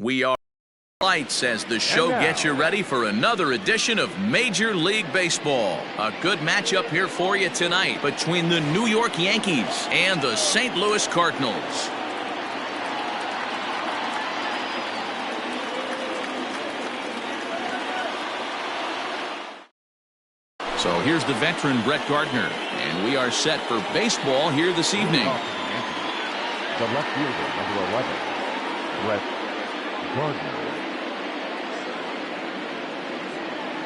We are lights as the show gets you ready for another edition of Major League Baseball. A good matchup here for you tonight between the New York Yankees and the St. Louis Cardinals. So here's the veteran Brett Gardner, and we are set for baseball here this evening. The left fielder, number 11, Brett Gardner.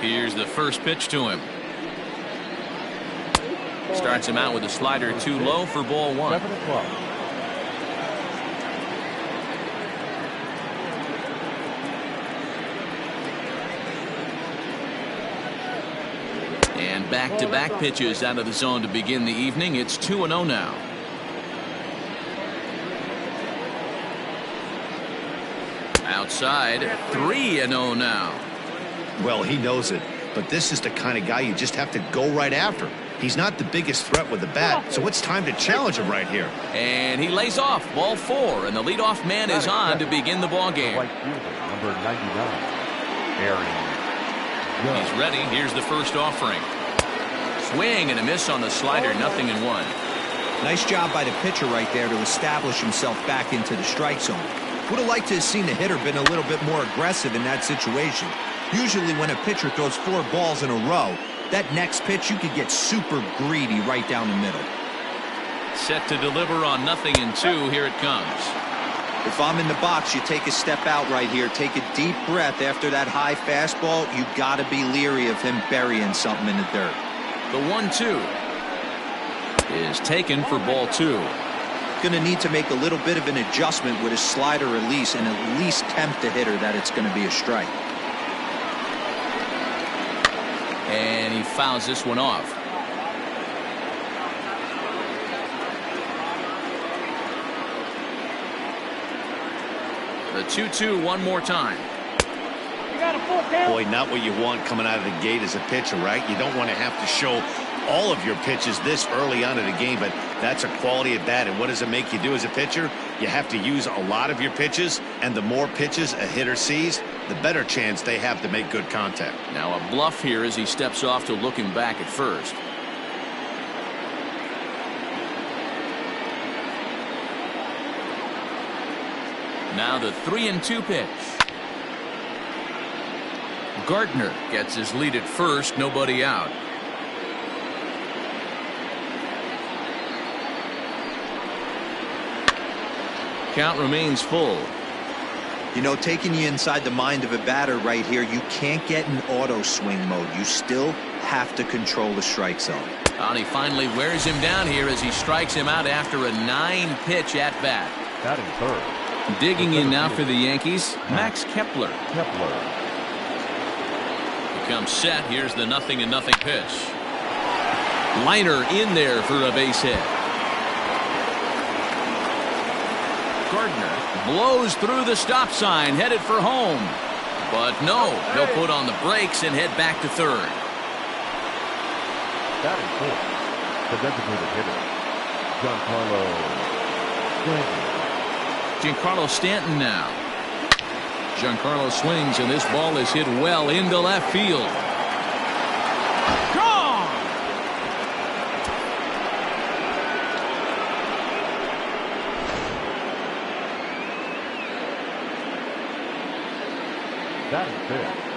Here's the first pitch to him. Starts him out with a slider too low for ball one. 7 o'clock. And back-to-back pitches out of the zone to begin the evening. It's 2-0 now. Outside, 3-0 now. Well, he knows it, but this is the kind of guy you just have to go right after. He's not the biggest threat with the bat, so it's time to challenge him right here. And he lays off ball 4, and the leadoff man is on to begin the ball game. Right fielder, number 99, Aaron. He's ready. Here's the first offering. Swing and a miss on the slider, 0-1. Nice job by the pitcher right there to establish himself back into the strike zone. Would have liked to have seen the hitter been a little bit more aggressive in that situation. Usually when a pitcher throws 4 balls in a row, that next pitch you could get super greedy right down the middle. Set to deliver on 0-2. Here it comes. If I'm in the box, you take a step out right here. Take a deep breath after that high fastball. You got to be leery of him burying something in the dirt. The 1-2 is taken for ball 2. Going to need to make a little bit of an adjustment with his slider release and at least tempt the hitter that it's going to be a strike. And he fouls this one off. The 2-2 one more time. Boy, not what you want coming out of the gate as a pitcher, right? You don't want to have to show all of your pitches this early on in the game, but that's a quality at bat. And what does it make you do as a pitcher? You have to use a lot of your pitches, and the more pitches a hitter sees, the better chance they have to make good contact. Now a bluff here as he steps off to looking back at first. Now the 3-2 pitch. Gardner gets his lead at first, nobody out. Count remains full. You know, taking you inside the mind of a batter right here, you can't get in auto swing mode. You still have to control the strike zone. And he finally wears him down here as he strikes him out after a 9-pitch at bat. Batting third. Digging in now for the Yankees, Max Kepler. Becomes set. Here's the 0-0 pitch. Liner in there for a base hit. Gardner blows through the stop sign, headed for home. But no, he'll put on the brakes and head back to third. Batting fourth, the designated hitter, Giancarlo Stanton now. Giancarlo swings, and this ball is hit well into left field. Gone!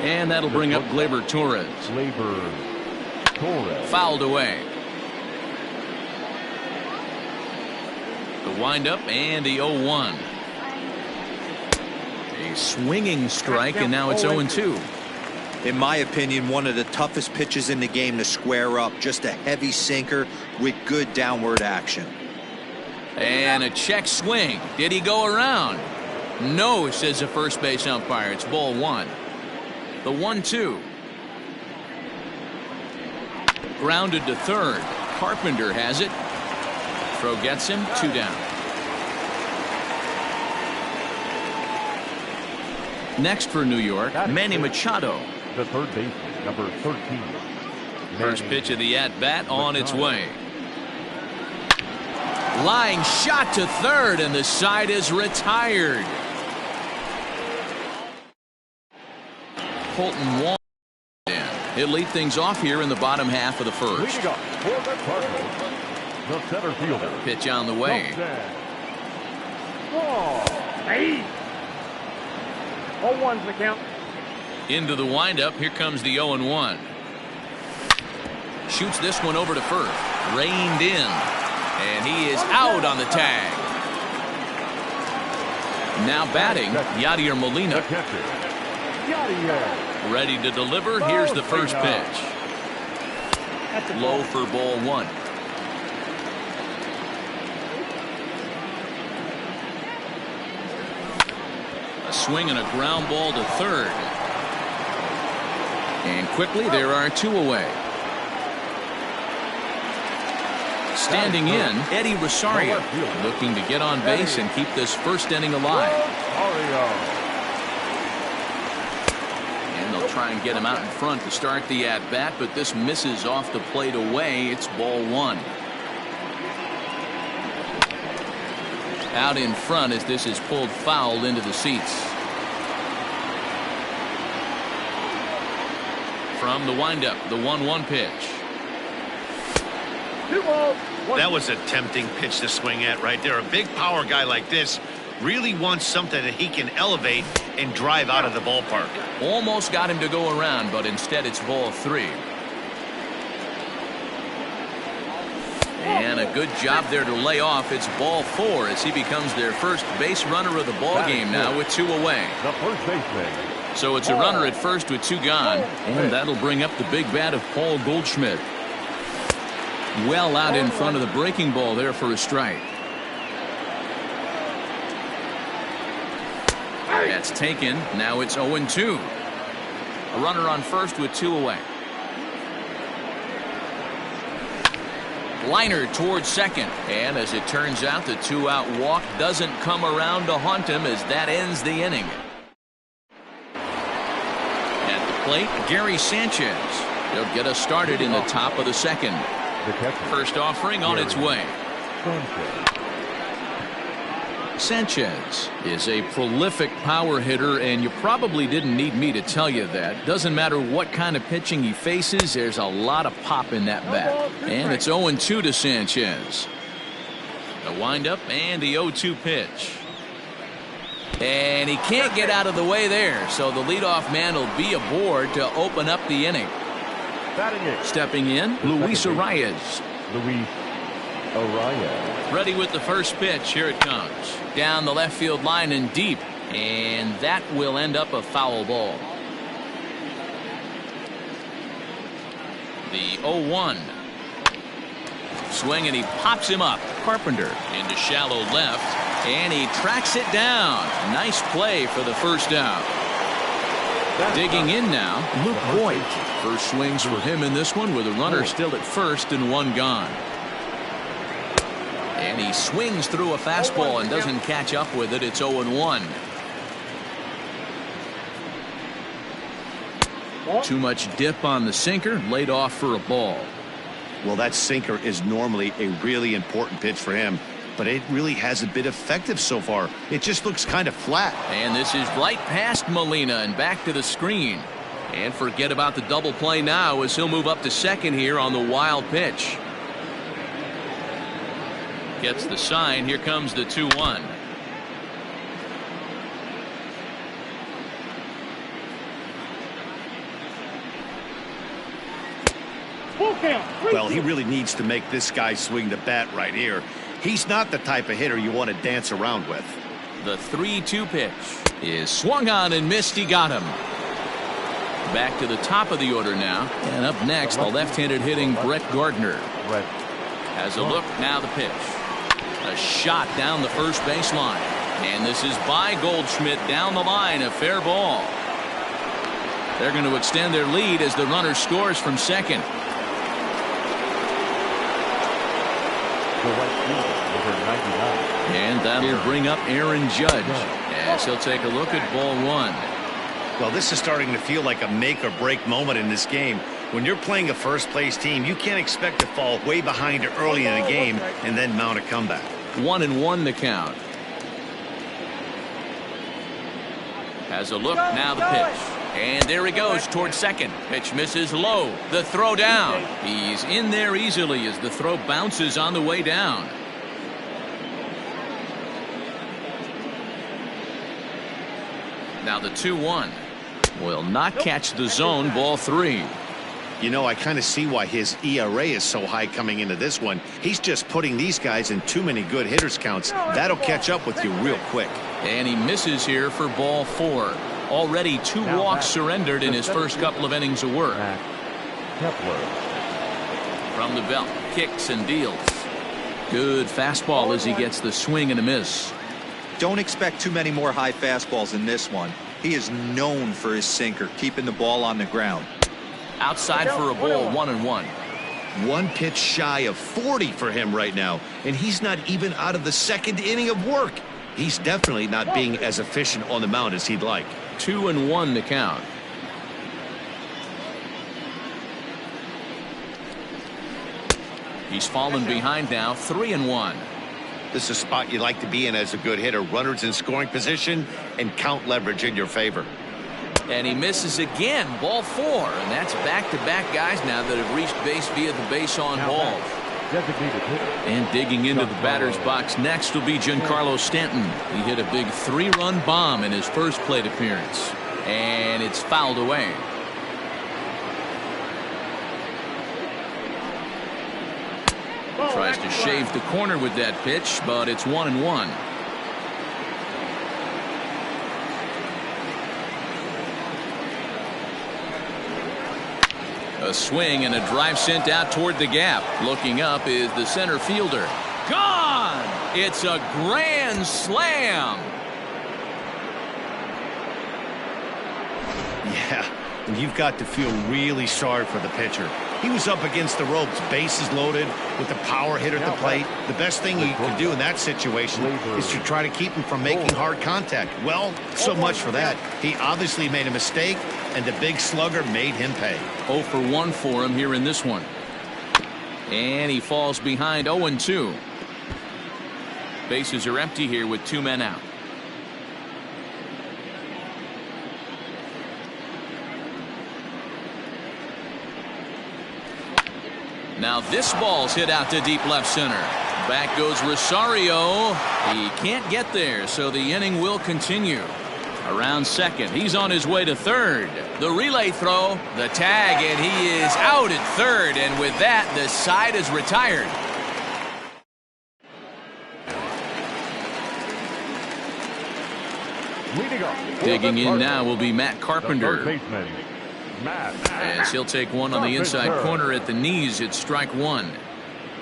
And that'll bring up Gleyber Torres. Fouled away. The windup and the 0-1. A swinging strike, and now it's 0-2. In my opinion, one of the toughest pitches in the game to square up. Just a heavy sinker with good downward action. And a check swing. Did he go around? No, says the first base umpire. It's ball 1. The 1-2. Grounded to third. Carpenter has it. Throw gets him. 2 down. Next for New York, Manny Machado. The third baseman, number 13. First pitch of the at-bat on its way. Line shot to third, and the side is retired. Colton Wall in. He'll lead things off here in the bottom half of the first. Leading up for the Cardinals, the center fielder. Pitch on the way. Hey. 0-1's the count. Into the windup. Here comes the 0-1. Shoots this one over to first. Reined in. And he is out on the tag. Now batting, Yadier Molina. Ready to deliver. Here's the first pitch. Low for ball one. A swing and a ground ball to third. And quickly there are two away. Standing in, Eddie Rosario, looking to get on base and keep this first inning alive. And they'll try and get him out in front to start the at-bat, but this misses off the plate away. It's ball one. Out in front as this is pulled foul into the seats. From the windup, the 1-1 pitch. 2 balls. That was a tempting pitch to swing at right there. A big power guy like this really wants something that he can elevate and drive out of the ballpark. Almost got him to go around, but instead it's ball three. And a good job there to lay off. It's ball four as he becomes their first base runner of the ball game now with two away. The first baseman. So it's a runner at first with two gone, and that'll bring up the big bat of Paul Goldschmidt. Well out in front of the breaking ball there for a strike. That's taken. Now it's 0-2. A runner on first with two away. Liner towards second, and as it turns out, the two-out walk doesn't come around to haunt him as that ends the inning. At the plate, Gary Sanchez. He'll get us started in the top of the second. First offering on its way. Sanchez is a prolific power hitter, and you probably didn't need me to tell you that. Doesn't matter what kind of pitching he faces, there's a lot of pop in that bat. And it's 0-2 to Sanchez. The windup and the 0-2 pitch. And he can't get out of the way there, so the leadoff man will be aboard to open up the inning. Stepping in, Luis Arias. Ready with the first pitch. Here it comes. Down the left field line and deep. And that will end up a foul ball. The 0-1. Swing and he pops him up. Carpenter into shallow left. And he tracks it down. Nice play for the first out. Digging in now, Luke Boyd. First swings for him in this one with a runner still at first and one gone. And he swings through a fastball and doesn't catch up with it. It's 0-1. Too much dip on the sinker, laid off for a ball. Well, that sinker is normally a really important pitch for him, but it really hasn't been effective so far. It just looks kind of flat. And this is right past Molina and back to the screen. And forget about the double play now as he'll move up to second here on the wild pitch. Gets the sign. Here comes the 2-1. Well, he really needs to make this guy swing the bat right here. He's not the type of hitter you want to dance around with. The 3-2 pitch is swung on and missed. He got him. Back to the top of the order now. And up next, the left-handed hitting Brett Gardner. Has a look. Now the pitch. A shot down the first baseline. And this is by Goldschmidt down the line. A fair ball. They're going to extend their lead as the runner scores from second. And that'll bring up Aaron Judge as he'll take a look at ball one. Well, this is starting to feel like a make or break moment in this game. When you're playing a first place team, you can't expect to fall way behind early in the game and then mount a comeback. 1-1 the count. Has a look. Now the pitch. And there he goes towards second. Pitch misses low. The throw down. He's in there easily as the throw bounces on the way down. Now the 2-1 will not catch the zone. Ball 3. You know, I kind of see why his ERA is so high coming into this one. He's just putting these guys in too many good hitters counts. That'll catch up with you real quick. And he misses here for ball 4. Already 2 walks surrendered in his first couple of innings of work. From the belt, kicks and deals. Good fastball as he gets the swing and a miss. Don't expect too many more high fastballs in this one. He is known for his sinker, keeping the ball on the ground. Outside for a ball, 1-1. 1 pitch shy of 40 for him right now, and he's not even out of the second inning of work. He's definitely not being as efficient on the mound as he'd like. 2-1 to count. He's fallen behind now, 3-1. This is a spot you like to be in as a good hitter. Runners in scoring position and count leverage in your favor. And he misses again, ball 4. And that's back-to-back guys now that have reached base via the base on balls. And digging into the batter's box next will be Giancarlo Stanton. He hit a big 3-run bomb in his first plate appearance. And it's fouled away. Tries to shave the corner with that pitch, but it's 1-1. A swing and a drive sent out toward the gap. Looking up is the center fielder. Gone! It's a grand slam. Yeah, and you've got to feel really sorry for the pitcher. He was up against the ropes, bases loaded, with the power hitter at the plate. The best thing you can do in that situation is to try to keep him from making hard contact. Well, so much for that. He obviously made a mistake, and the big slugger made him pay. 0 for 1 for him here in this one. And he falls behind 0-2. Bases are empty here with 2 men out. Now this ball's hit out to deep left center. Back goes Rosario. He can't get there, so the inning will continue. Around second, he's on his way to third. The relay throw, the tag, and he is out at third. And with that, the side is retired. Digging in now will be Matt Carpenter. As he'll take one on the inside corner at the knees. It's strike 1.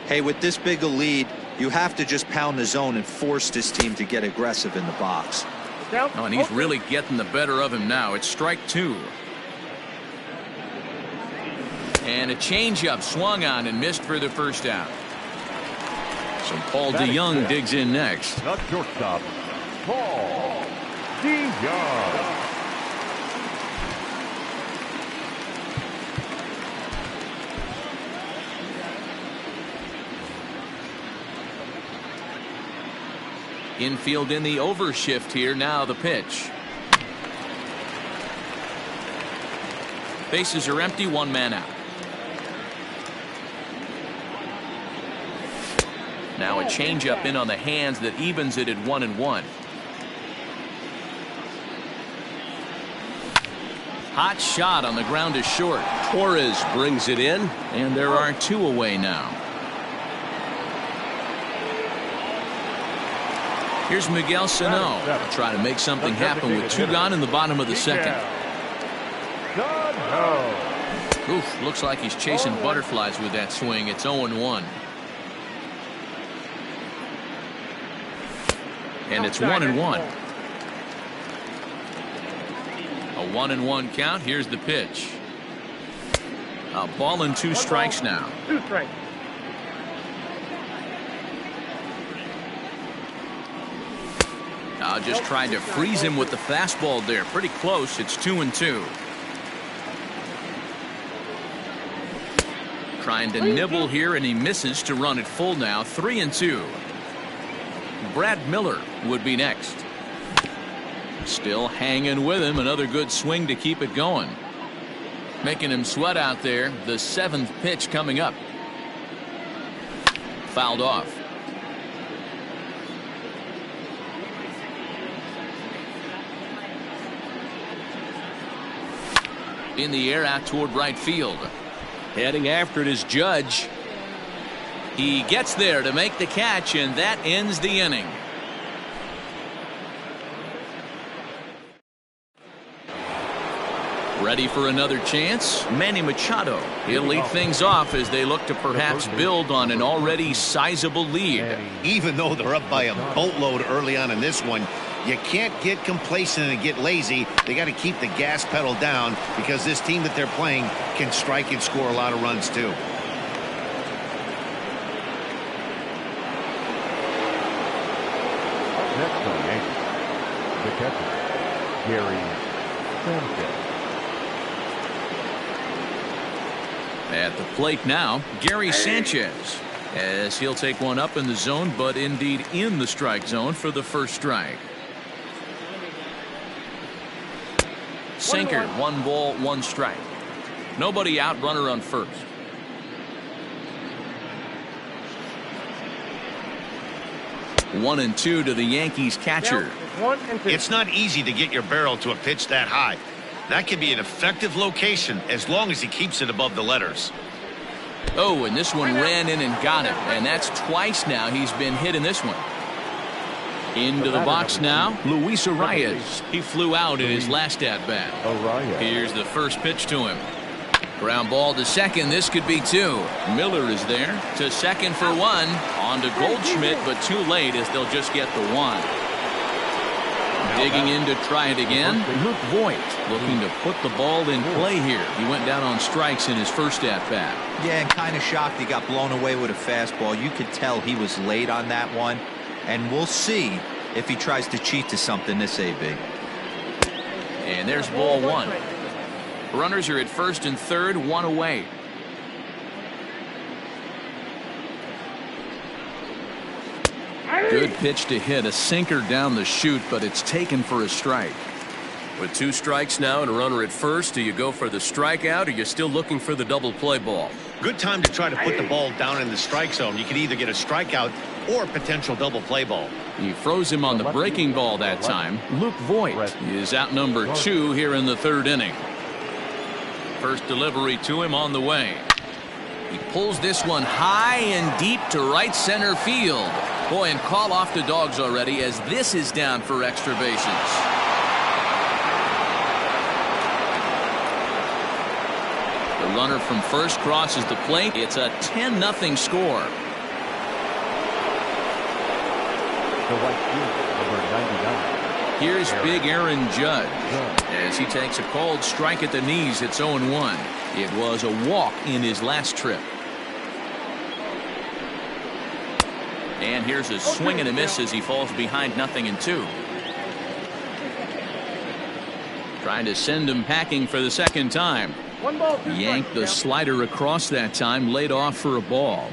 Hey, with this big a lead, you have to just pound the zone and force this team to get aggressive in the box. Oh, and he's really getting the better of him now. It's strike 2. And a changeup swung on and missed for the first out. So Paul DeYoung digs in next. Not shortstop, Paul DeYoung. Infield in the overshift here. Now the pitch. Bases are empty. 1 man out. Now a changeup in on the hands that evens it at 1-1. Hot shot on the ground is short. Torres brings it in, and there are 2 away now. Here's Miguel Sano trying to make something happen with 2 gone in the bottom of the second. Oof, looks like he's chasing butterflies with that swing. It's 0-1. And it's 1-1. A 1-1 count. Here's the pitch. A ball and 2 strikes now. 2 strikes. Just trying to freeze him with the fastball there. Pretty close. It's 2-2. Trying to nibble here, and he misses to run it full now. 3-2. Brad Miller would be next. Still hanging with him. Another good swing to keep it going. Making him sweat out there. The 7th pitch coming up. Fouled off. In the air out toward right field. Heading after it is Judge. He gets there to make the catch, and that ends the inning. Ready for another chance? Manny Machado. He'll lead things off as they look to perhaps build on an already sizable lead. Even though they're up by a boatload early on in this one, you can't get complacent and get lazy. They got to keep the gas pedal down because this team that they're playing can strike and score a lot of runs too. Next on Yankees, the catcher, Gary Sanchez. At the plate now, Gary Sanchez, as he'll take one up in the zone, but indeed in the strike zone for the first strike. Sinker, 1 ball, 1 strike. Nobody out, runner on first. One and 2 to the Yankees catcher. It's not easy to get your barrel to a pitch that high. That could be an effective location as long as he keeps it above the letters. Oh, and this one ran in and got him, and that's twice now he's been hit in this one. Into the box now, Luis Arias. He flew out in his last at-bat. Here's the first pitch to him. Ground ball to second. This could be 2. Miller is there to second for 1. On to Goldschmidt, but too late as they'll just get the 1. Digging in to try it again. Luke Voigt looking to put the ball in play here. He went down on strikes in his first at-bat. Yeah, and kind of shocked he got blown away with a fastball. You could tell he was late on that one. And we'll see if he tries to cheat to something this AB. And there's ball 1. Runners are at first and third, 1 away. Good pitch to hit, a sinker down the chute, but it's taken for a strike. With 2 strikes now and a runner at first, do you go for the strikeout or you're still looking for the double play ball? Good time to try to put the ball down in the strike zone. You can either get a strikeout or a potential double play ball. He froze him on the breaking ball that time. Luke Voigt is out number 2 here in the 3rd inning. First delivery to him on the way. He pulls this one high and deep to right center field. Boy, and call off the dogs already as this is down for extra bases. The runner from first crosses the plate. It's a 10-0 score. The right fielder, number 99. Here's big Aaron Judge as he takes a called strike at the knees. It's 0-1. It was a walk in his last trip. And here's a swing and a miss as he falls behind 0-2. Trying to send him packing for the second time. Yanked the slider across that time, laid off for a ball.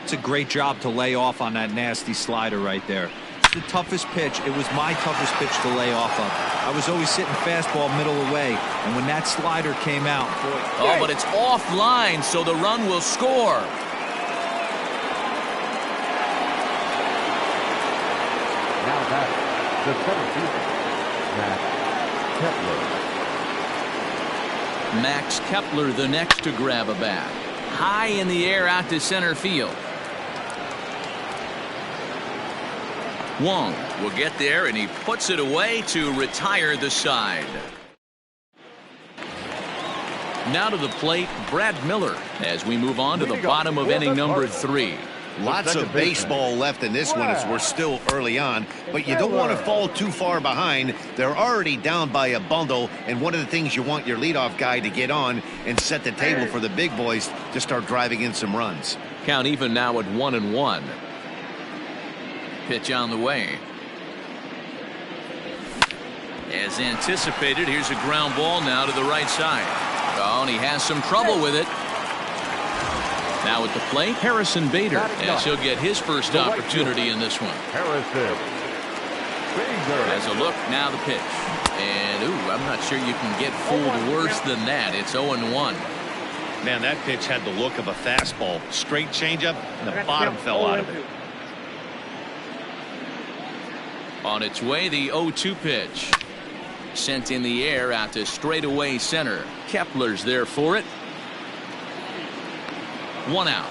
It's a great job to lay off on that nasty slider right there. It's the toughest pitch. It was my toughest pitch to lay off of. I was always sitting fastball middle away, and when that slider came out, boy. Oh, but it's offline, so the run will score. Now that the center fielder, Max Kepler. Max Kepler the next to grab a bat. High in the air out to center field. Wong will get there, and he puts it away to retire the side. Now to the plate, Brad Miller, as we move on to the bottom of inning number 3. Lots of baseball left in this one as we're still early on, but you don't want to fall too far behind. They're already down by a bundle, and one of the things you want your leadoff guy to get on and set the table for the big boys to start driving in some runs. Count even now at 1-1. Pitch on the way. As anticipated, here's a ground ball now to the right side. Oh, and he has some trouble with it. Now at the plate, Harrison Bader, as he'll get his first opportunity in this one. Harrison. As a look, now the pitch. And, ooh, I'm not sure you can get fooled worse than that. It's 0-1. Man, that pitch had the look of a fastball. Straight changeup, and the bottom fell out of it. On its way, the 0-2 pitch. Sent in the air out to straightaway center. Kepler's there for it. 1 out.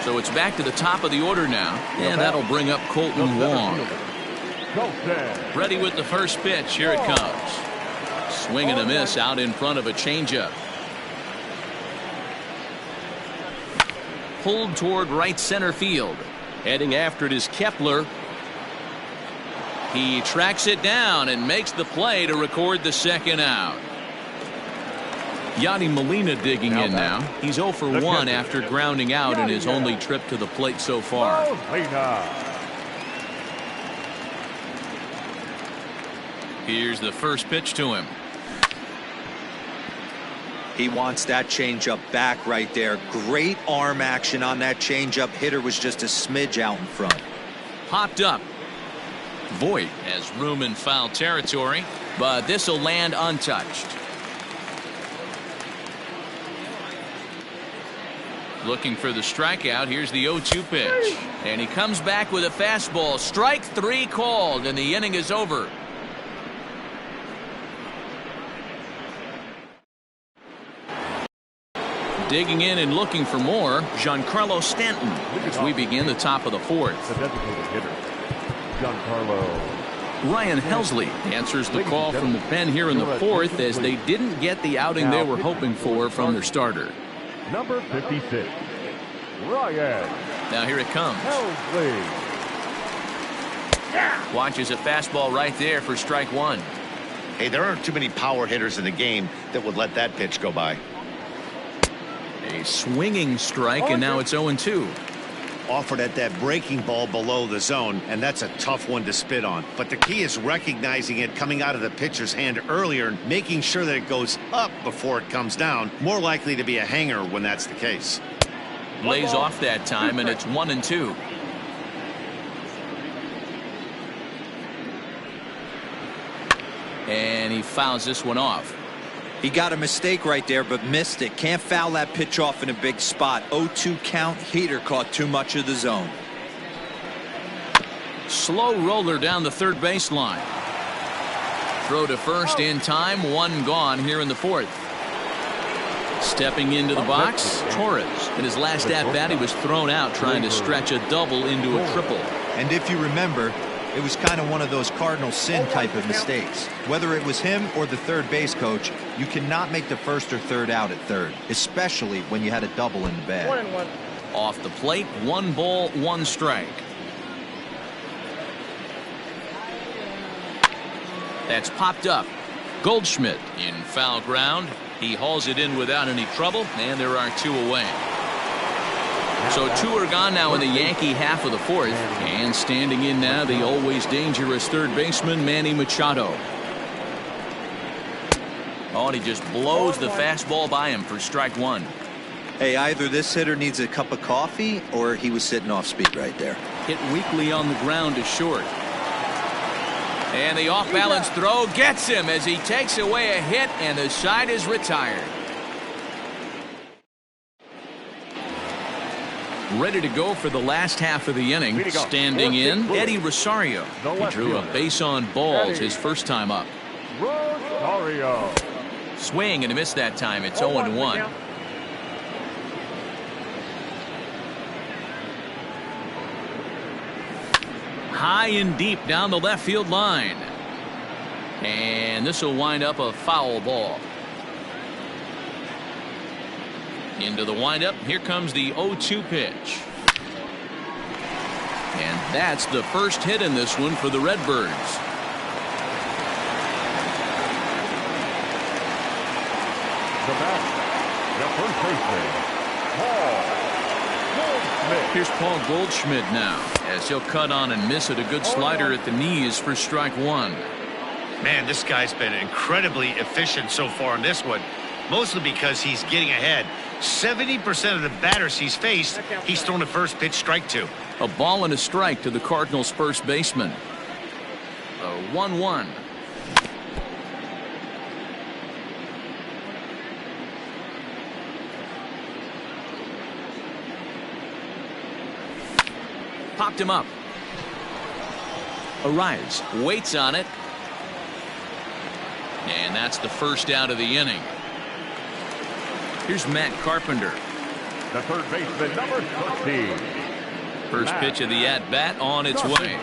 So it's back to the top of the order now, and that'll bring up Colton Wong. Ready with the first pitch. Here it comes. Swing and a miss out in front of a changeup. Pulled toward right center field. Heading after it is Kepler. He tracks it down and makes the play to record the second out. Yadi Molina digging in now. He's 0 for 1 after grounding out in his only trip to the plate so far. Here's the first pitch to him. He wants that changeup back right there. Great arm action on that changeup. Hitter was just a smidge out in front. Popped up. Voit has room in foul territory, but this will land untouched. Looking for the strikeout. Here's the 0-2 pitch. And he comes back with a fastball. Strike 3 called, and the inning is over. Digging in and looking for more, Giancarlo Stanton, as we begin the top of the 4th. The designated hitter, Giancarlo. Ryan Helsley answers the call from the pen here in the 4th, as they didn't get the outing they were hoping for from their starter. Number 56, Ryan. Now here it comes. Helsley. Watches a fastball right there for strike 1. Hey, there aren't too many power hitters in the game that would let that pitch go by. A swinging strike, and now it's 0-2. Offered at that breaking ball below the zone, and that's a tough one to spit on. But the key is recognizing it coming out of the pitcher's hand earlier and making sure that it goes up before it comes down. More likely to be a hanger when that's the case. Lays off that time, and it's 1-2. And he fouls this one off. He got a mistake right there, but missed it. Can't foul that pitch off in a big spot. 0-2 count. Heater caught too much of the zone. Slow roller down the third baseline. Throw to first in time. 1 gone here in the 4th. Stepping into the box, Torres. In his last at-bat, he was thrown out trying to stretch a double into a triple. And if you remember, it was kind of one of those cardinal sin type of mistakes. Whether it was him or the third base coach, you cannot make the first or third out at third, especially when you had a double in the bag. Off the plate, 1 ball, 1 strike. That's popped up. Goldschmidt in foul ground. He hauls it in without any trouble, and there are 2 away. So 2 are gone now in the Yankee half of the 4th, and standing in now the always dangerous third baseman Manny Machado. Oh, and he just blows the fastball by him for strike 1. Hey, either this hitter needs a cup of coffee or he was sitting off speed right there. Hit weakly on the ground to short. And the off-balance throw gets him as he takes away a hit, and the side is retired. Ready to go for the last half of the inning. Standing in, Eddie Rosario. He drew a base on balls his first time up. Rosario. Swing and a miss that time. It's 0-1. High and deep down the left field line. And this will wind up a foul ball. Into the windup. Here comes the 0-2 pitch. And that's the first hit in this one for the Redbirds. The batter, the first baseman, Paul Goldschmidt. Here's Paul Goldschmidt now, as he'll cut on and miss it. A good slider at the knees for strike 1. Man, this guy's been incredibly efficient so far in this one, mostly because he's getting ahead. 70% of the batters he's faced, he's thrown a first pitch strike to. A ball and a strike to the Cardinals' first baseman. The 1-1. Popped him up. Arrives, waits on it. And that's the first out of the inning. Here's Matt Carpenter. The third baseman, number 13. First pitch of the at-bat on its way.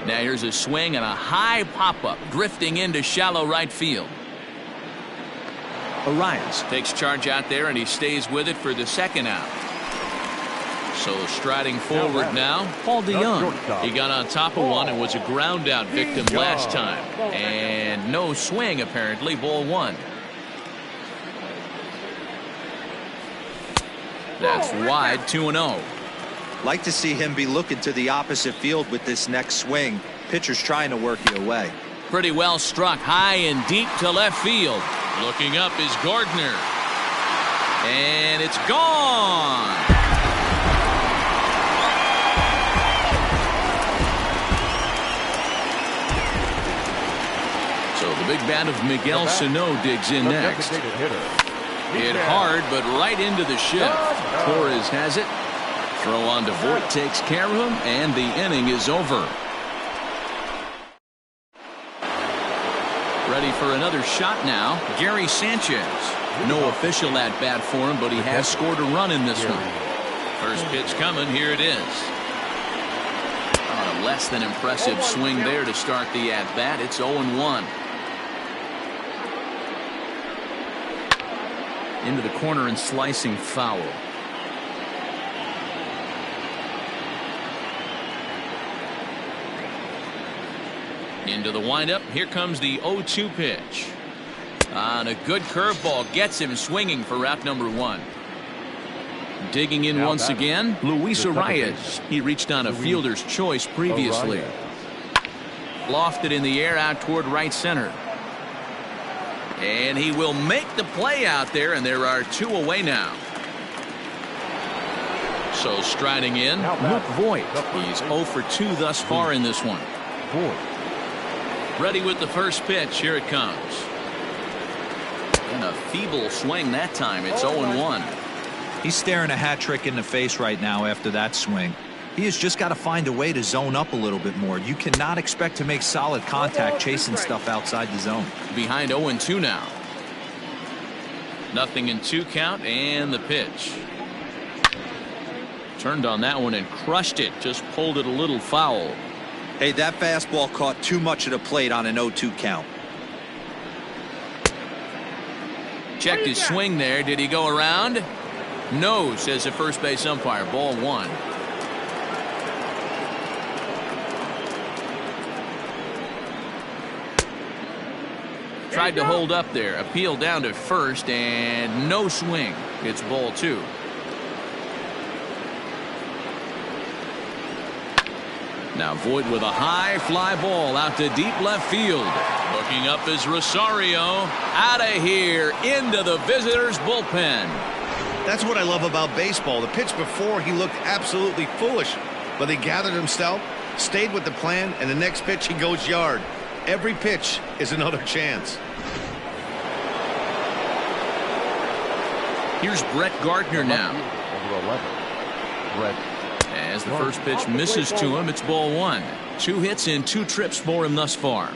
Now here's a swing and a high pop-up drifting into shallow right field. Arias takes charge out there, and he stays with it for the second out. So striding forward now, Paul DeYoung. He got on top of one and was a ground-out victim last time. And no swing, apparently, ball one. That's wide, 2-0. Like to see him be looking to the opposite field with this next swing. Pitcher's trying to work you away. Pretty well struck high and deep to left field. Looking up is Gardner. And it's gone. So the big bat of Miguel Sano digs in next. Hit hard, but right into the shift. Torres has it. Throw on to Voit takes care of him, and the inning is over. Ready for another shot now, Gary Sanchez. No official at bat for him, but he has scored a run in this one. First pitch coming, here it is. A less than impressive swing there to start the at bat. It's 0-1. Into the corner and slicing foul. Into the windup. Here comes the 0-2 pitch. On a good curveball gets him swinging for route number one. Digging in once again, Luis Arias. He reached on a fielder's choice previously. Lofted in the air out toward right center. And he will make the play out there, and there are two away now. So striding in, Luke Voit. He's 0 for 2 thus far in this one. Ready with the first pitch. Here it comes. And a feeble swing that time. It's 0-1. He's staring a hat trick in the face right now after that swing. He has just got to find a way to zone up a little bit more. You cannot expect to make solid contact chasing stuff outside the zone. Behind 0-2 now. Nothing in 2 count, and the pitch. Turned on that one and crushed it. Just pulled it a little foul. Hey, that fastball caught too much of the plate on an 0-2 count. Checked his swing there. Did he go around? No, says the first base umpire. Ball one. Tried to hold up there. Appeal down to first, and no swing. It's ball two. Now Voit with a high fly ball out to deep left field. Looking up is Rosario. Out of here into the visitors' bullpen. That's what I love about baseball. The pitch before, he looked absolutely foolish, but he gathered himself, stayed with the plan, and the next pitch he goes yard. Every pitch is another chance. Here's Brett Gardner now. Number 11. Brett. As the first pitch misses to him, it's ball one. 2 hits and 2 trips for him thus far.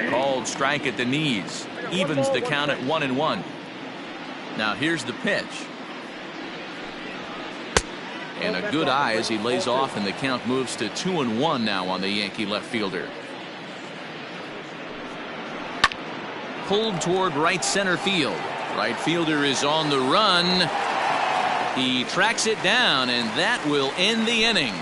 Called strike at the knees. Evens the count at 1-1. Now here's the pitch. And a good eye as he lays off, and the count moves to 2-1 now on the Yankee left fielder. Pulled toward right center field. Right fielder is on the run. He tracks it down, and that will end the inning.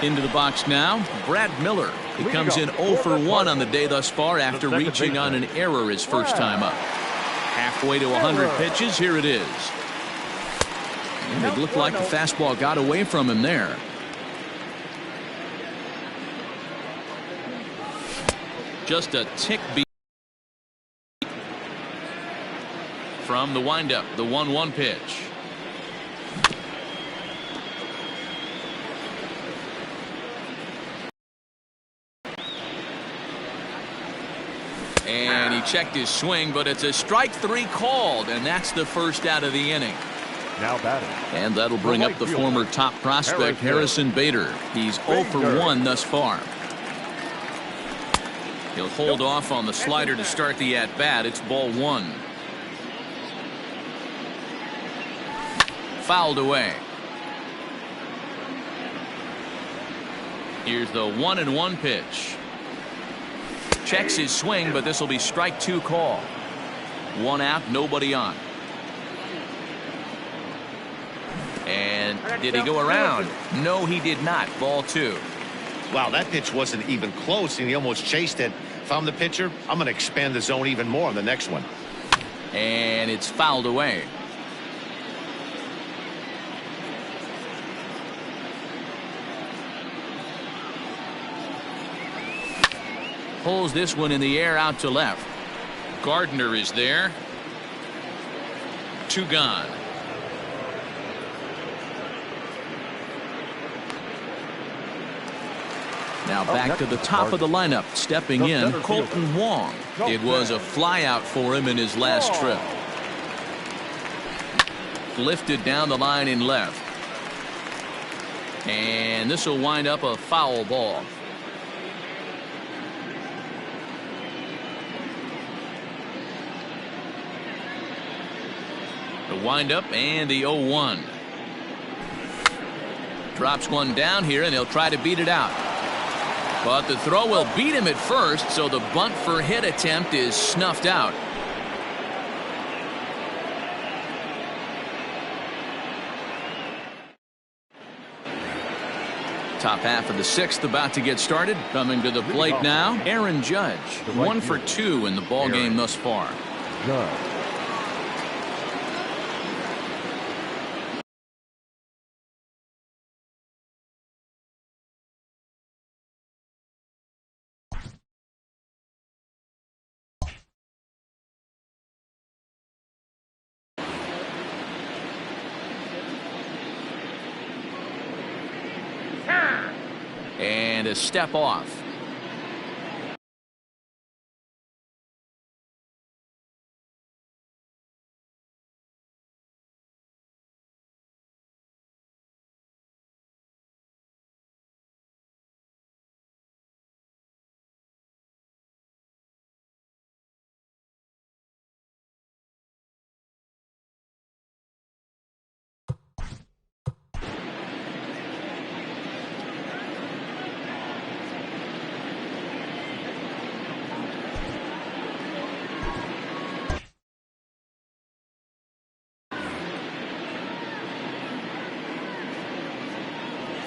Into the box now, Brad Miller. He comes in 0 for 1 on the day thus far after reaching on an error his first time up. Halfway to 100 pitches, here it is. And it looked like the fastball got away from him there. Just a tick beat from the windup. The 1-1 pitch. And he checked his swing, but it's a strike 3 called, and that's the first out of the inning. Now batting. And that'll bring up the former top prospect Harrison Bader. He's 0 for 1 thus far. He'll hold off on the slider to start the at-bat. It's ball 1. Fouled away. Here's the 1-1 pitch. Checks his swing, but this will be strike 2 call. 1 out, nobody on. And did he go around? No, he did not. Ball 2. Wow, that pitch wasn't even close, and he almost chased it. If I'm the pitcher, I'm going to expand the zone even more on the next one. And it's fouled away. Pulls this one in the air out to left. Gardner is there. 2 gone. Now back to the top of the lineup. Stepping in, Colton Wong. It was a flyout for him in his last trip. Lifted down the line in left. And this will wind up a foul ball. The windup and the 0-1. Drops one down here, and he'll try to beat it out. But the throw will beat him at first, so the bunt for hit attempt is snuffed out. Top half of the 6th about to get started. Coming to the plate now, Aaron Judge. 1 for 2 in the ball game thus far. Judge. And a step off.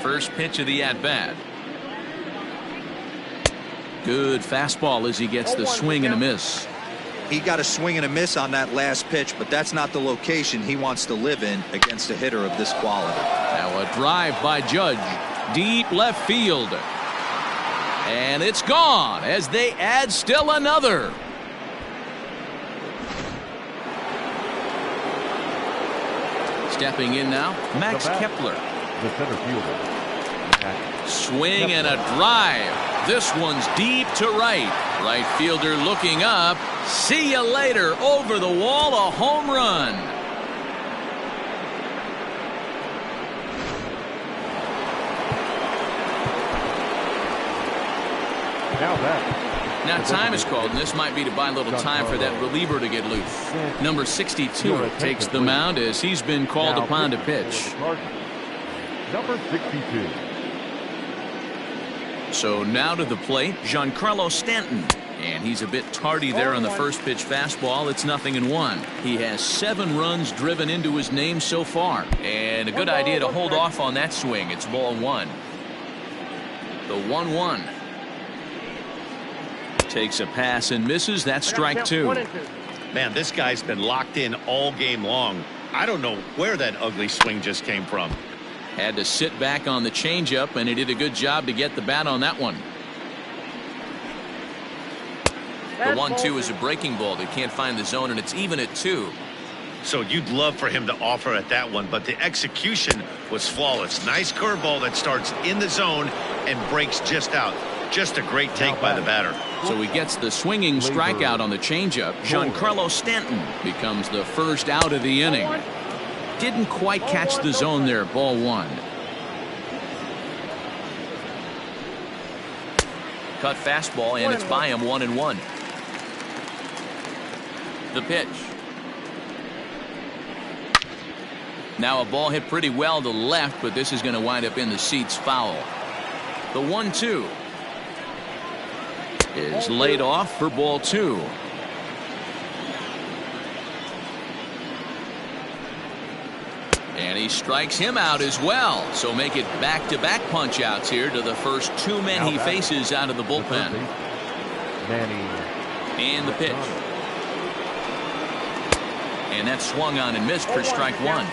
First pitch of the at-bat. Good fastball as he gets the swing and a miss. He got a swing and a miss on that last pitch, but that's not the location he wants to live in against a hitter of this quality. Now a drive by Judge. Deep left field. And it's gone as they add still another. Stepping in now, Max Kepler. The center fielder. Swing and a drive. This one's deep to right. Right fielder looking up. See you later. Over the wall, a home run. Now time is called, and this might be to buy a little time for that reliever to get loose. Number 62 takes the mound as he's been called upon to pitch. Number 62. So now to the plate, Giancarlo Stanton. And he's a bit tardy there on the first pitch fastball. It's 0-1. He has 7 runs driven into his name so far. And a good idea to hold off on that swing. It's ball 1. The 1-1. Takes a pass and misses. That's strike 2. Man, this guy's been locked in all game long. I don't know where that ugly swing just came from. Had to sit back on the changeup, and he did a good job to get the bat on that one. The 1-2 is a breaking ball. They can't find the zone, and it's even at 2. So you'd love for him to offer at that one, but the execution was flawless. Nice curveball that starts in the zone and breaks just out. Just a great take by the batter. So he gets the swinging strikeout on the changeup. Giancarlo Stanton becomes the first out of the inning. Didn't quite catch the zone there. Ball 1. Cut fastball, and it's by him. 1-1. The pitch. Now a ball hit pretty well to left, but this is going to wind up in the seats foul. The 1-2 is laid off for ball 2. And he strikes him out as well. So make it back-to-back punch-outs here to the first 2 men he faces out of the bullpen. And the pitch. And that's swung on and missed for strike 1.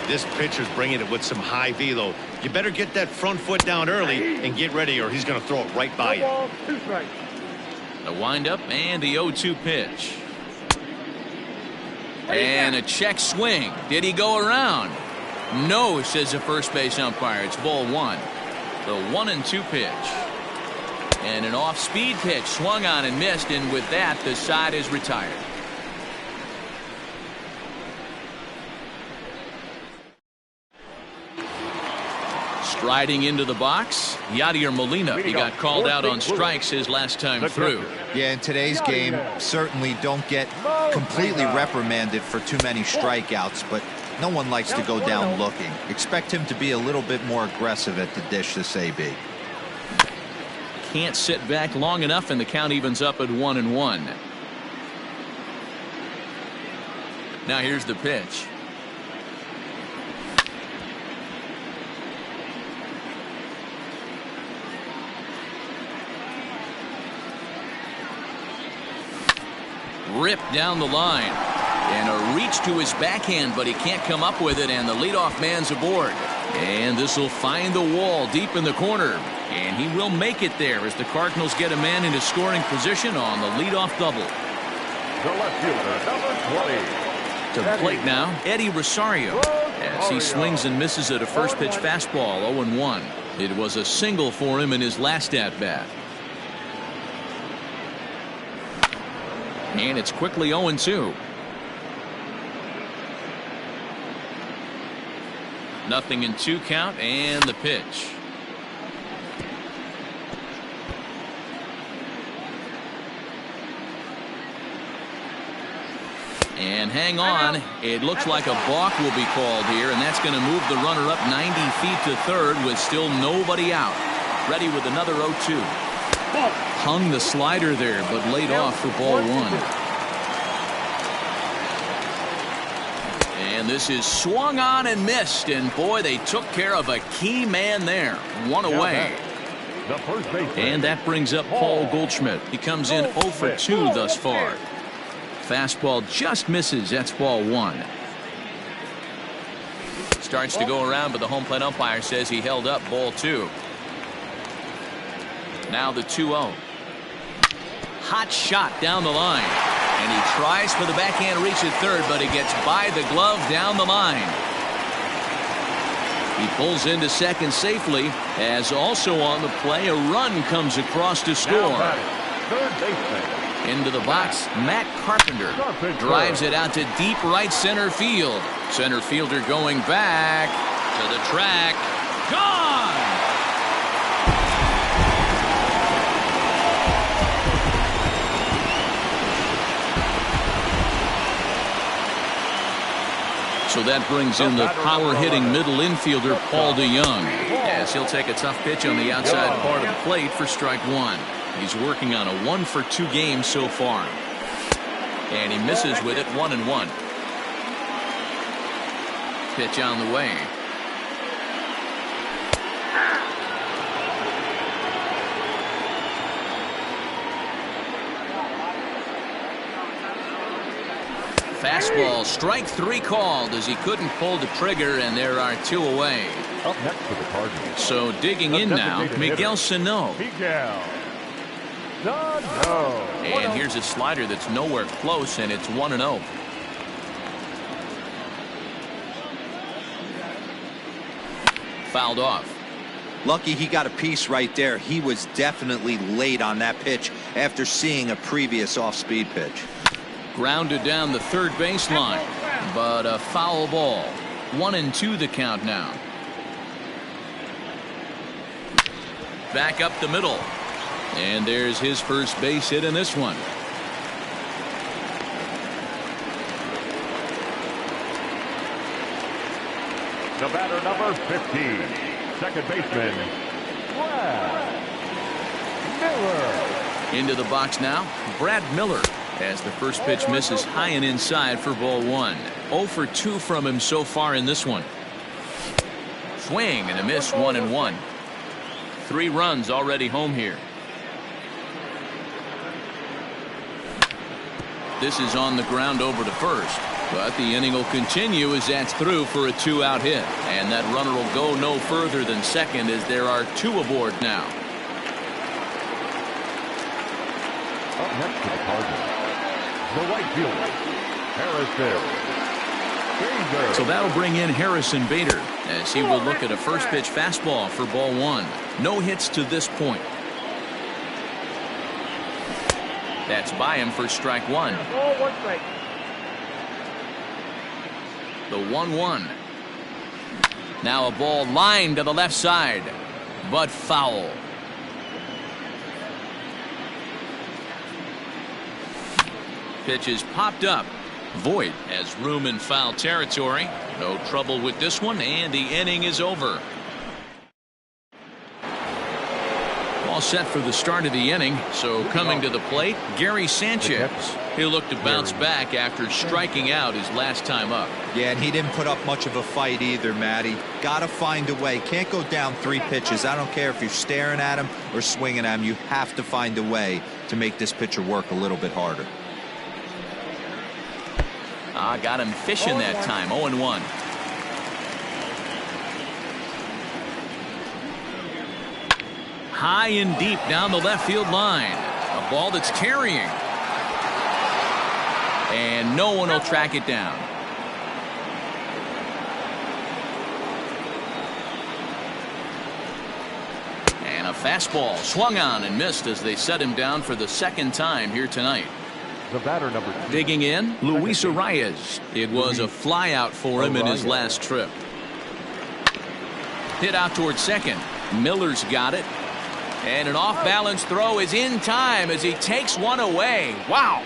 This pitcher's bringing it with some high velo. You better get that front foot down early and get ready, or he's going to throw it right by you. The windup and the 0-2 pitch. And a check swing. Did he go around? No, says the first base umpire. It's ball 1. The 1-2 pitch. And an off-speed pitch swung on and missed, and with that, the side is retired. Striding into the box, Yadier Molina. He got called out on strikes his last time through. Yeah, in today's game, certainly don't get completely reprimanded for too many strikeouts, but no one likes to go down looking. Expect him to be a little bit more aggressive at the dish this AB. Can't sit back long enough, and the count evens up at 1-1. Now here's the pitch. Ripped down the line, and a reach to his backhand, but he can't come up with it, and the leadoff man's aboard. And this will find the wall deep in the corner, and he will make it there as the Cardinals get a man into scoring position on the leadoff double. The left fielder, number 20. To plate now, Eddie Rosario, as he swings and misses at a first pitch fastball. 0-1. It was a single for him in his last at bat. And it's quickly 0-2. Nothing in 2 count, and the pitch. And hang on, it looks like a balk will be called here, and that's going to move the runner up 90 feet to third with still nobody out. Ready with another 0-2. Hung the slider there, but laid off for ball 1. And this is swung on and missed, and boy, they took care of a key man there. 1 away. And that brings up Paul Goldschmidt. He comes in 0 for 2 thus far. Fastball just misses. That's ball 1. Starts to go around, but the home plate umpire says he held up. Ball 2. Now the 2-0. Hot shot down the line, and he tries for the backhand reach at third, but he gets by the glove down the line. He pulls into second safely, as also on the play a run comes across to score. Into the box, Matt Carpenter drives it out to deep right center field. Center fielder going back to the track. Gone! So that brings in the power-hitting middle infielder Paul DeYoung, as he'll take a tough pitch on the outside part of the plate for strike 1. He's working on a 1 for 2 game so far. And he misses with it. 1-1. Pitch on the way. Fastball, strike 3 called as he couldn't pull the trigger, and there are 2 away. Up next for the Cardinals. So digging in now, Miguel Sano. And here's a slider that's nowhere close, and it's 1-0. Fouled off. Lucky he got a piece right there. He was definitely late on that pitch after seeing a previous off-speed pitch. Grounded down the third baseline, but a foul ball. 1-2 the count now. Back up the middle. And there's his first base hit in this one. The batter, number 15, second baseman, Brad Miller. Into the box now, Brad Miller, as the first pitch misses high and inside for ball 1. 0 for 2 from him so far in this one. Swing and a miss, 1-1. 3 runs already home here. This is on the ground over to first, but the inning will continue as that's through for a 2-out hit, and that runner will go no further than second as there are 2 aboard now. Up next to the Cardinals, the right fielder, Harrison Bader. So that'll bring in Harrison Bader as he will look at a first pitch fastball for ball 1. No hits to this point. That's by him for strike 1. The 1-1. Now a ball lined to the left side, but foul. Pitch is popped up. Voit has room in foul territory. No trouble with this one, and the inning is over. All set for the start of the inning. So coming to the plate, Gary Sanchez. He'll look to bounce back after striking out his last time up. Yeah, and he didn't put up much of a fight either, Matty. Gotta find a way. Can't go down 3 pitches. I don't care if you're staring at him or swinging at him. You have to find a way to make this pitcher work a little bit harder. Got him fishing that time. 0-1. High and deep down the left field line. A ball that's carrying. And no one will track it down. And a fastball swung on and missed as they set him down for the second time here tonight. The batter, number 2. Digging in, Luis Arias. It was a fly out for him in his last trip. Hit out towards second. Miller's got it. And an off-balance throw is in time as he takes one away. Wow.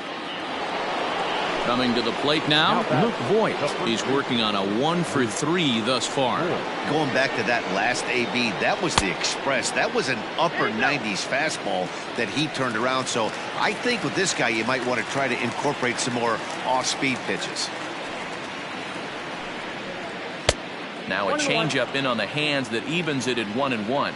Coming to the plate now, Luke Voit. He's working on a 1 for 3 thus far. Going back to that last AB, that was the express. That was an upper 90s fastball that he turned around. So I think with this guy, you might want to try to incorporate some more off-speed pitches. Now a changeup in on the hands that evens it at 1-1.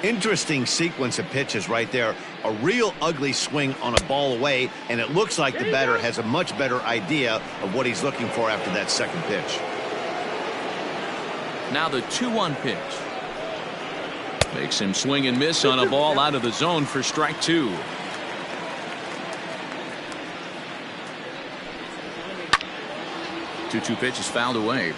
Interesting sequence of pitches right there. A real ugly swing on a ball away, and it looks like the batter has a much better idea of what he's looking for after that second pitch. Now the 2-1 pitch. Makes him swing and miss on a ball out of the zone for strike 2. Two pitch is fouled away.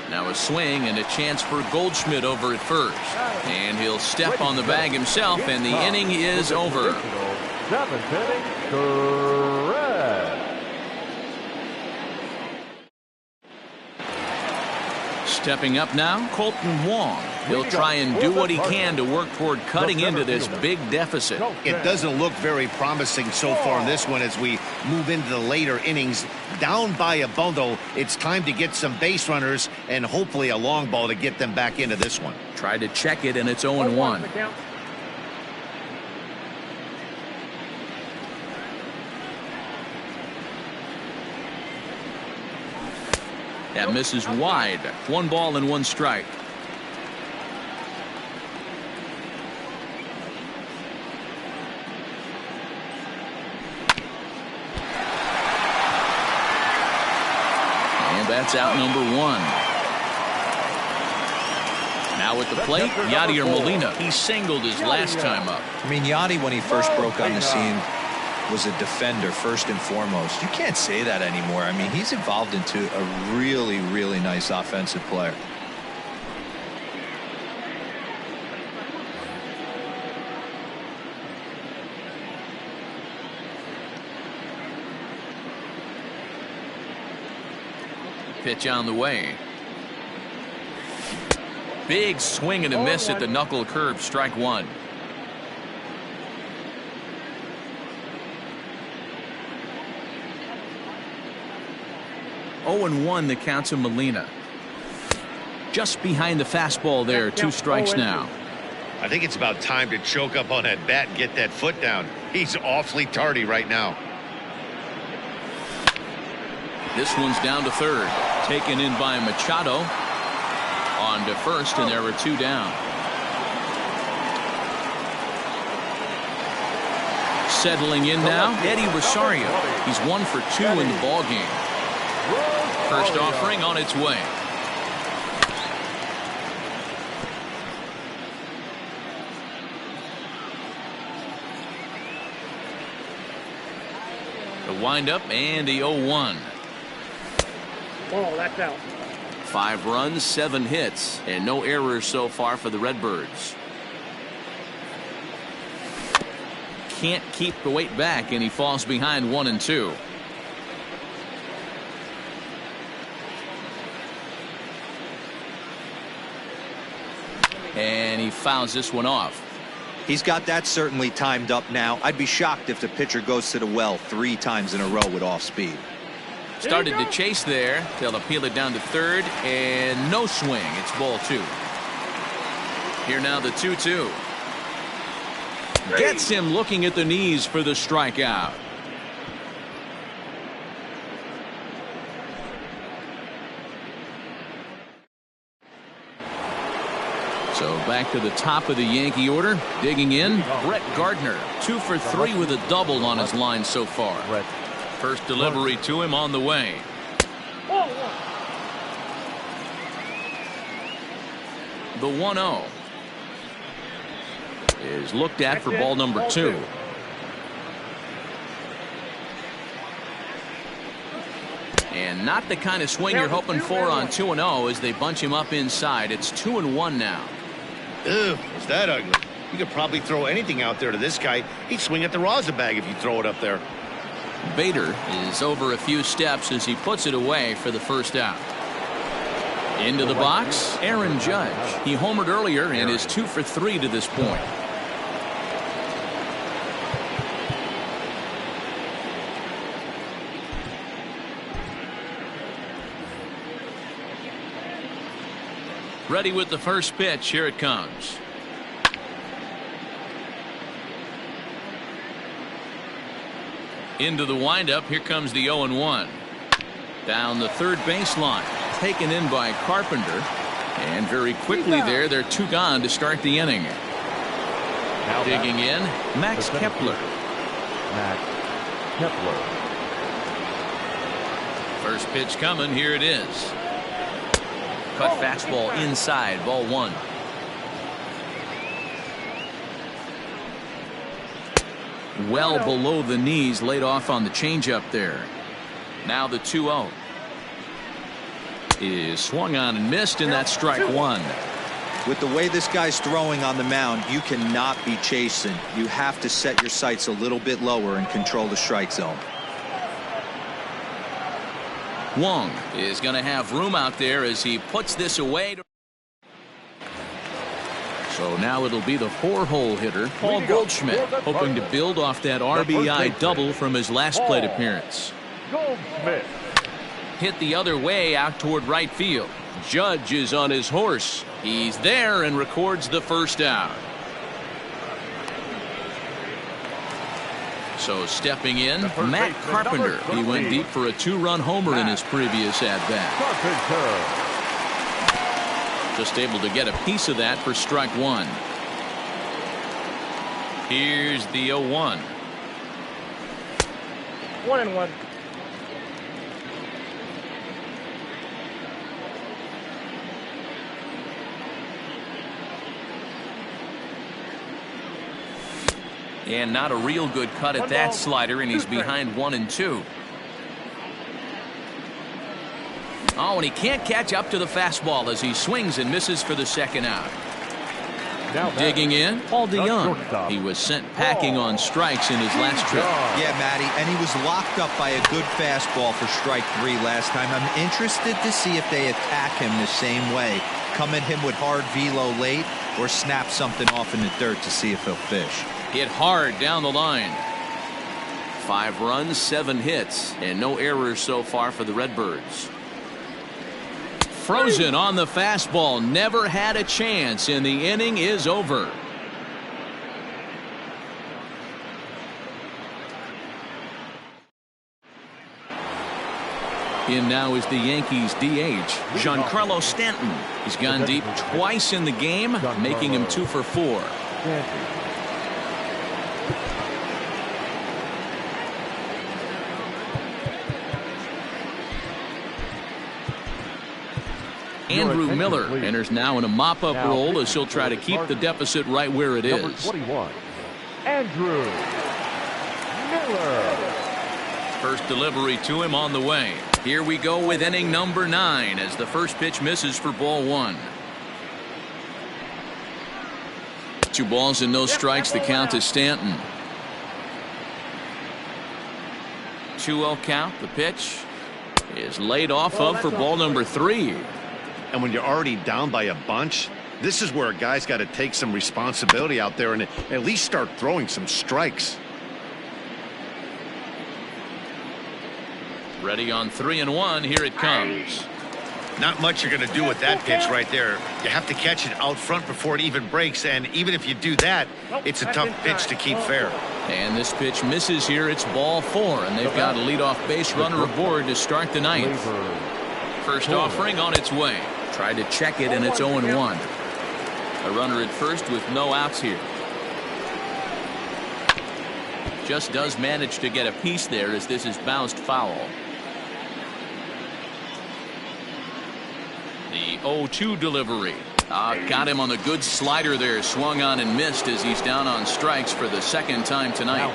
Now a swing and a chance for Goldschmidt over at first. And he'll step on the bag himself, and the inning is over. 7th inning, correct. Stepping up now, Colton Wong. He'll try and do what he can to work toward cutting into this big deficit. It doesn't look very promising so far in this one as we move into the later innings. Down by a bundle, it's time to get some base runners and hopefully a long ball to get them back into this one. Tried to check it, and it's 0-1. That misses wide. 1 ball and 1 strike. That's out number 1. Now at the plate, Yadier Molina. He singled his last time up. I mean, Yadi, when he first broke on the scene, was a defender first and foremost. You can't say that anymore. I mean, he's evolved into a really, really nice offensive player. Pitch on the way. Big swing and a miss at the knuckle curve. Strike 1. Oh and 1 the count to Molina. Just behind the fastball there. 2 strikes now. I think it's about time to choke up on that bat and get that foot down. He's awfully tardy right now. This one's down to third. Taken in by Machado. On to first, and there were 2 down. Settling in now, Eddie Rosario. He's 1 for 2 in the ball game. First offering on its way. The windup and the 0-1. Oh, that's out. 5 runs, 7 hits, and no errors so far for the Redbirds. Can't keep the weight back, and he falls behind 1 and 2. And he fouls this one off. He's got that certainly timed up now. I'd be shocked if the pitcher goes to the well 3 times in a row with off speed. Started to chase there. They'll appeal it down to third, and no swing. It's ball 2. Here now the 2-2. Gets him looking at the knees for the strikeout. So back to the top of the Yankee order. Digging in, Brett Gardner. 2 for 3 with a double on his line so far. First delivery to him on the way. The 1-0 is looked at for ball number 2. And not the kind of swing you're hoping for on 2-0 as they bunch him up inside. It's 2-1 now. Ew, is that ugly? You could probably throw anything out there to this guy. He'd swing at the rosin bag if you throw it up there. Bader is over a few steps as he puts it away for the first out. Into the box, Aaron Judge. He homered earlier and is 2 for 3 to this point. Ready with the first pitch. Here it comes. Into the windup. Here comes the 0-1. Down the third baseline. Taken in by Carpenter. And very quickly they're 2 gone to start the inning. Digging in, Max Kepler. First pitch coming. Here it is. Cut fastball inside. Ball 1. Well below the knees, laid off on the changeup there. Now the 2-0 is swung on and missed, and that's strike 1. With the way this guy's throwing on the mound, you cannot be chasing. You have to set your sights a little bit lower and control the strike zone. Wong is going to have room out there as he puts this away. So now it'll be the 4-hole hitter, Paul Goldschmidt, hoping to build off that RBI double from his last plate appearance. Goldschmidt. Hit the other way out toward right field. Judge is on his horse. He's there and records the first out. So stepping in, Matt Carpenter. He went deep for a 2-run homer in his previous at-bat. Just able to get a piece of that for strike 1. Here's the 0-1. 1-1. And not a real good cut at that slider, and he's behind 1-2. Oh, and he can't catch up to the fastball as he swings and misses for the second out. Digging in, Paul DeYoung. He was sent packing on strikes in his last trip. Yeah, Matty, and he was locked up by a good fastball for strike 3 last time. I'm interested to see if they attack him the same way. Come at him with hard velo late or snap something off in the dirt to see if he'll fish. Hit hard down the line. 5 runs, 7 hits, and no errors so far for the Redbirds. Frozen on the fastball, never had a chance, and the inning is over. In now is the Yankees DH, Giancarlo Stanton. He's gone deep twice in the game, making him 2 for 4. Andrew Miller enters now in a mop-up role as he'll try to keep the deficit right where it is. Number 21, Andrew Miller. First delivery to him on the way. Here we go with inning number 9 as the first pitch misses for ball 1. 2 balls and no strikes. The count to Stanton. 2-0 count. The pitch is laid off of for ball number 3. And when you're already down by a bunch, this is where a guy's got to take some responsibility out there and at least start throwing some strikes. Ready on 3-1. Here it comes. Not much you're going to do with that pitch right there. You have to catch it out front before it even breaks, and even if you do that, it's a tough pitch to keep fair. And this pitch misses here. It's ball 4, and they've got a leadoff base runner aboard to start the 9th. First offering on its way. Tried to check it, and it's 0-1. A runner at first with no outs here. Just does manage to get a piece there as this is bounced foul. The 0-2 delivery. Got him on a good slider there. Swung on and missed as he's down on strikes for the second time tonight.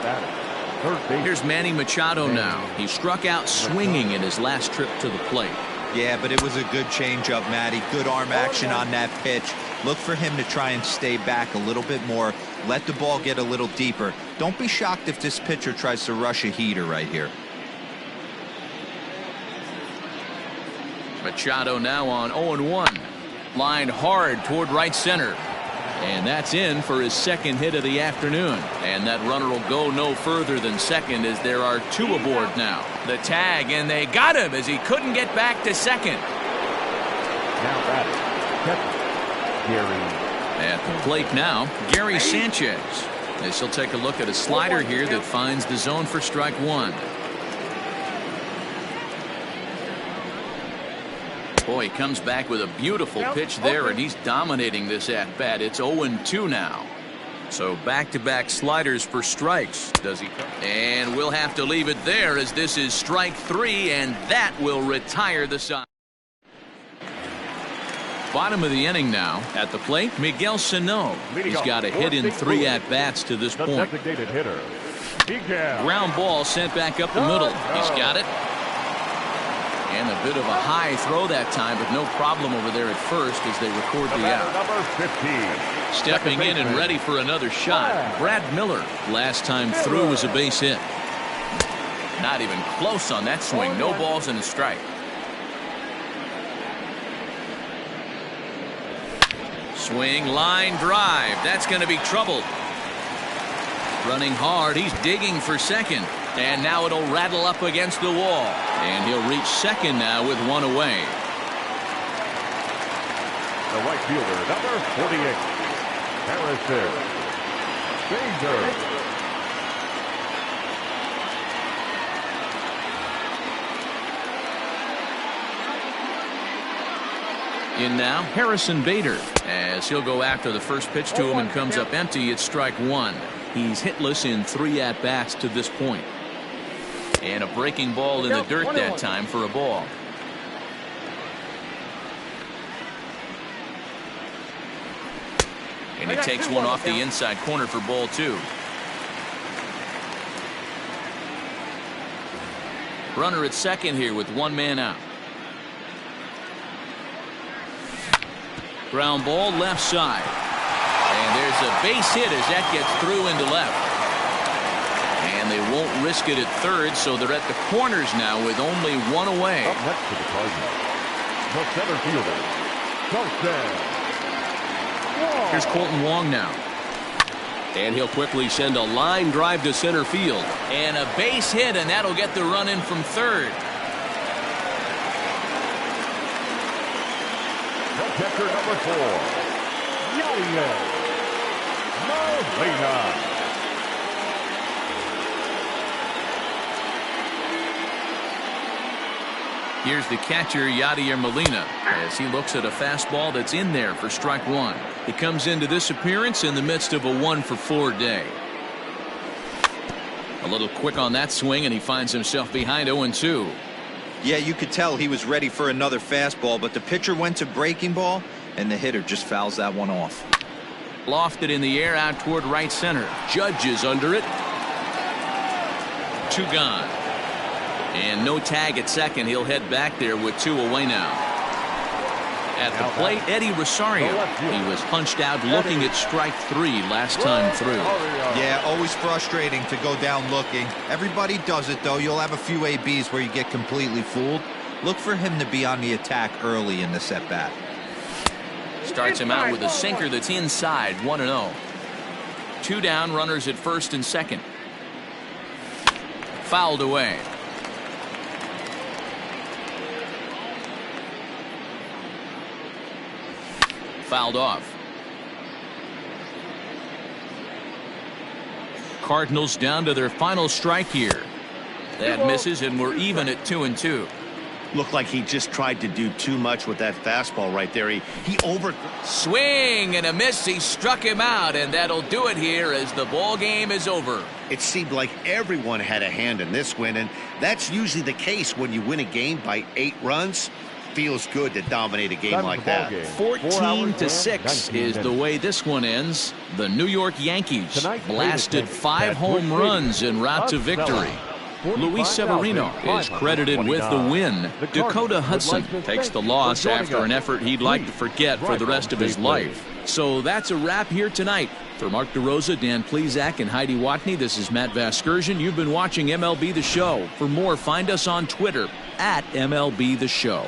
Here's Manny Machado now. He struck out swinging in his last trip to the plate. Yeah, but it was a good changeup, Matty. Good arm action on that pitch. Look for him to try and stay back a little bit more. Let the ball get a little deeper. Don't be shocked if this pitcher tries to rush a heater right here. Machado now on 0-1. Lined hard toward right center. And that's in for his second hit of the afternoon. And that runner will go no further than second as there are 2 aboard now. The tag, and they got him as he couldn't get back to second. Now batting, Gary. At the plate now, Gary Sanchez. As he'll take a look at a slider here that finds the zone for strike 1. Boy, he comes back with a beautiful pitch there, and he's dominating this at-bat. It's 0-2 now. So back-to-back sliders for strikes. Does he? And we'll have to leave it there as this is strike 3, and that will retire the side. Bottom of the inning now. At the plate, Miguel Sano. He's got a hit in 3 at-bats to this point. Ground ball sent back up the middle. He's got it. And a bit of a high throw that time, but no problem over there at first as they record the out. Stepping in and ready for another shot, Brad Miller. Last time through was a base hit. Not even close on that swing. No balls and a strike. Swing, line drive. That's going to be trouble. Running hard. He's digging for second. And now it'll rattle up against the wall. And he'll reach second now with 1 away. The right fielder, number 48, Harrison Bader. In now, Harrison Bader. As he'll go after the first pitch to him and comes up empty, it's strike 1. He's hitless in 3 at-bats to this point. And a breaking ball in the dirt that time for a ball. And he takes one off the inside corner for ball 2. Runner at second here with one man out. Ground ball left side. And there's a base hit as that gets through into left. And they won't risk it at third, so they're at the corners now with only one away. Up next to the Cardinals, the center fielder, Wong. Here's Colton Wong now. And he'll quickly send a line drive to center field. And a base hit, and that'll get the run in from third. The catcher, number 4, Yadier Molina. Here's the catcher, Yadier Molina, as he looks at a fastball that's in there for strike one. He comes into this appearance in the midst of a 1-for-4 day. A little quick on that swing, and he finds himself behind 0-2. Yeah, you could tell he was ready for another fastball, but the pitcher went to breaking ball, and the hitter just fouls that one off. Lofted in the air out toward right center. Judge is under it. 2 gone. And no tag at second. He'll head back there with 2 away now. At the plate, Eddie Rosario. He was punched out looking at strike 3 last time through. Yeah, always frustrating to go down looking. Everybody does it, though. You'll have a few ABs where you get completely fooled. Look for him to be on the attack early in the at-bat. Starts him out with a sinker that's inside, 1-0. 2 down, runners at first and second. Fouled away. Fouled off. Cardinals down to their final strike here. That misses, and we're even at 2-2. Looked like he just tried to do too much with that fastball right there. He Swing and a miss. He struck him out, and that'll do it here as the ball game is over. It seemed like everyone had a hand in this win, and that's usually the case when you win a game by 8 runs. Feels good to dominate a game like that. 14-6 is the way this one ends. The New York Yankees blasted 5 home runs en route to victory. Luis Severino is credited with the win. Dakota Hudson takes the loss after an effort he'd like to forget for the rest of his life. So that's a wrap here tonight. For Mark DeRosa, Dan Plesac, and Heidi Watney, this is Matt Vasgersian. You've been watching MLB The Show. For more, find us on Twitter @MLB The Show.